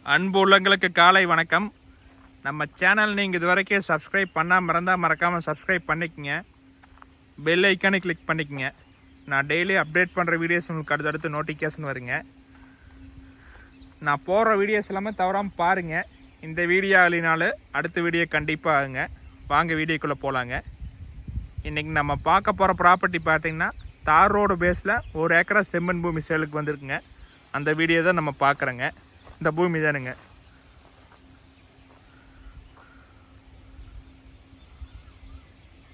அன்பு உள்ளங்களுக்கு காலை வணக்கம். நம்ம சேனல் நீங்கள் இது வரைக்கும் சப்ஸ்கிரைப் பண்ணாமல் இருந்தால் மறக்காமல் சப்ஸ்கிரைப் பண்ணிக்கங்க. பெல் ஐக்கானை கிளிக் பண்ணிக்கங்க. நான் டெய்லி அப்டேட் பண்ணுற வீடியோஸ் உங்களுக்கு அடுத்தடுத்து நோட்டிஃபிகேஷன் வருங்க. நான் போடுற வீடியோஸ் எல்லாமே தவறாமல் பாருங்கள். இந்த வீடியோ இல்லைனாலும் அடுத்த வீடியோ கண்டிப்பாக ஆகுங்க. வாங்க வீடியோக்குள்ளே போகலாங்க. இன்றைக்கி நம்ம பார்க்க போகிற ப்ராப்பர்ட்டி பார்த்திங்கன்னா தார் ரோடு பேஸில் 1 ஏக்கரா செம்மண் பூமி சேலுக்கு வந்திருக்குங்க. அந்த வீடியோ தான் நம்ம பார்க்குறோங்க. இந்த பூமி தானுங்க.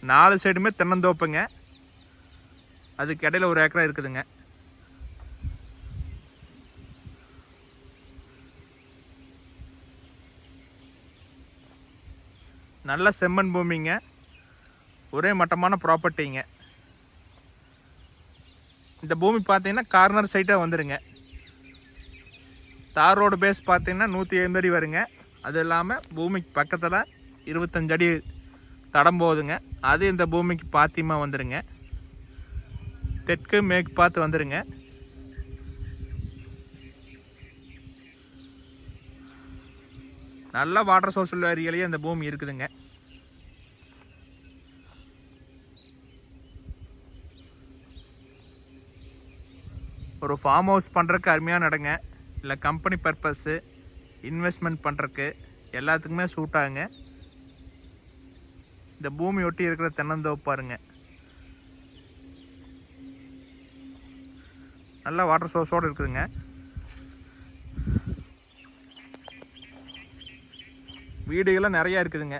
நாலு சைடுமே தென்னந்தோப்புங்க. அதுக்கு இடையில 1 ஏக்கரா இருக்குதுங்க. நல்ல செம்மண் பூமிங்க. ஒரே மட்டமான ப்ராப்பர்ட்டிங்க. இந்த பூமி பார்த்தீங்கன்னா கார்னர் சைட்டாக வந்துடுங்க. தார் ரோடு பேஸ் பார்த்தீங்கன்னா 150 அடி வருங்க. அது இல்லாமல் பூமிக்கு பக்கத்தில் 25 அடி தடம் போகுதுங்க. அது இந்த பூமிக்கு பாத்தியமாக வந்துடுங்க. தெற்கு மேற்கு பார்த்து வந்துடுங்க. நல்ல வாட்டர் சோர்ஸ் உள்ள ஏரியாலேயே இந்த பூமி இருக்குதுங்க. ஒரு ஃபார்ம் ஹவுஸ் பண்ணுறதுக்கு அருமையான இடங்க. இல்லை கம்பெனி பர்பஸ்ஸு இன்வெஸ்ட்மெண்ட் பண்ணுறக்கு எல்லாத்துக்குமே சூட் ஆகுங்க. இந்த பூமி ஒட்டி இருக்கிற தென்னந்தோப்பு பாருங்க. நல்ல வாட்டர் சோர்ஸோடு இருக்குதுங்க. வீடுகள்லாம் நிறையா இருக்குதுங்க.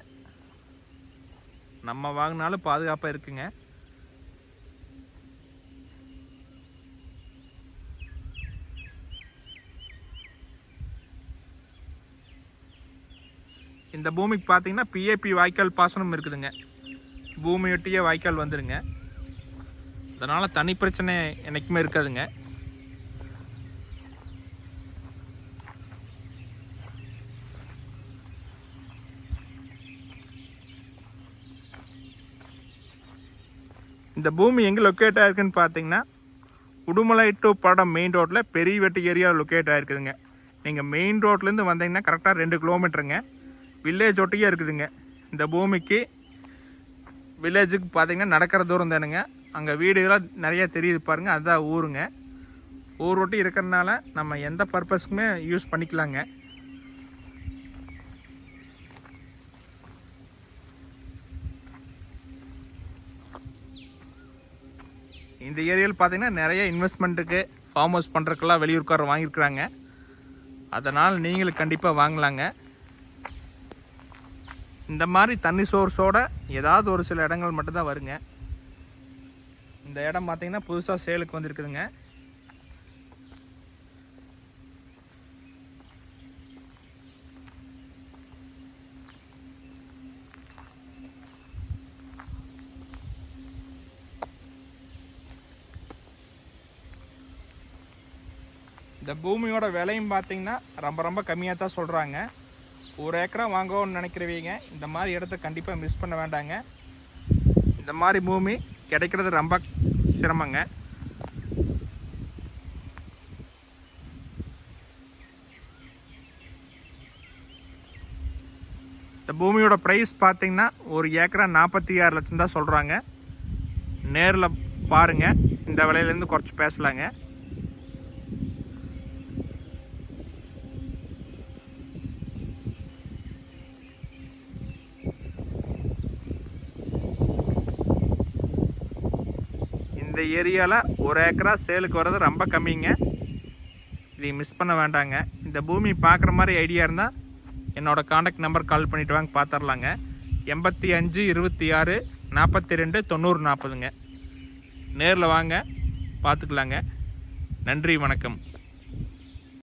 நம்ம வாங்கினாலும் பாதுகாப்பாக இருக்குங்க. இந்த பூமிக்கு பார்த்தீங்கன்னா பிஏபி வாய்க்கால் பாசனம் இருக்குதுங்க. பூமியொட்டியே வாய்க்கால் வந்துடுங்க. அதனால் தனி பிரச்சனை என்றைக்குமே இருக்காதுங்க. இந்த பூமி எங்கே லொக்கேட் ஆகிருக்குன்னு பார்த்தீங்கன்னா உடுமலை டு படம் மெயின் ரோட்டில் பெரிய வெட்டி ஏரியா லொக்கேட் ஆகிருக்குதுங்க. நீங்கள் மெயின் ரோட்லேருந்து வந்தீங்கன்னா கரெக்டாக 2 கிலோமீட்டருங்க. வில்லேஜ் ஒட்டியே இருக்குதுங்க. இந்த பூமிக்கு வில்லேஜுக்கு பார்த்தீங்கன்னா நடக்கிற தூரம் தானுங்க. அங்கே வீடுகளாக நிறைய தெரியுது பாருங்கள். அதுதான் ஊருங்க. ஊர் ஒட்டி இருக்கிறதுனால நம்ம எந்த பர்பஸ்க்குமே யூஸ் பண்ணிக்கலாங்க. இந்த ஏரியாவில் பார்த்தீங்கன்னா நிறைய இன்வெஸ்ட்மெண்ட்டுக்கு ஃபார்ம் ஹவுஸ் பண்ணுறதுக்கெல்லாம் வெளியூர்காரர் வாங்கியிருக்கிறாங்க. அதனால் நீங்களும் கண்டிப்பாக வாங்கலாங்க. இந்த மாதிரி தண்ணி சோர்ஸோட ஏதாவது ஒரு சில இடங்கள் மட்டும்தான் வருங்க. இந்த இடம் பார்த்தீங்கன்னா புதுசாக சேலுக்கு வந்துருக்குதுங்க. இந்த பூமியோட விலையும் பார்த்தீங்கன்னா ரொம்ப கம்மியாக தான் சொல்கிறாங்க. 1 ஏக்கரா வாங்கணும்னு நினைக்கிறவங்க இந்த மாதிரி இடத்த கண்டிப்பாக மிஸ் பண்ண வேண்டாங்க. இந்த மாதிரி பூமி கிடைக்கிறது ரொம்ப சிரமங்க. இந்த பூமியோட ப்ரைஸ் பார்த்தீங்கன்னா 1 ஏக்கரா 46 லட்சம் தான் சொல்கிறாங்க. நேரில் பாருங்கள். இந்த விலையிலேருந்து குறைச்சி பேசலாங்க. இந்த ஏரியாவில் 1 ஏக்கரா சேலுக்கு வர்றது ரொம்ப கம்மிங்க. இதை மிஸ் பண்ண வேண்டாங்க. இந்த பூமி பார்க்குற மாதிரி ஐடியா இருந்தால் என்னோடய காண்டாக்ட் நம்பர் கால் பண்ணிவிட்டு வாங்க, பார்த்துடலாங்க. 85 26 42 90 40ங்க. நேரில் வாங்க, பார்த்துக்கலாங்க. நன்றி, வணக்கம்.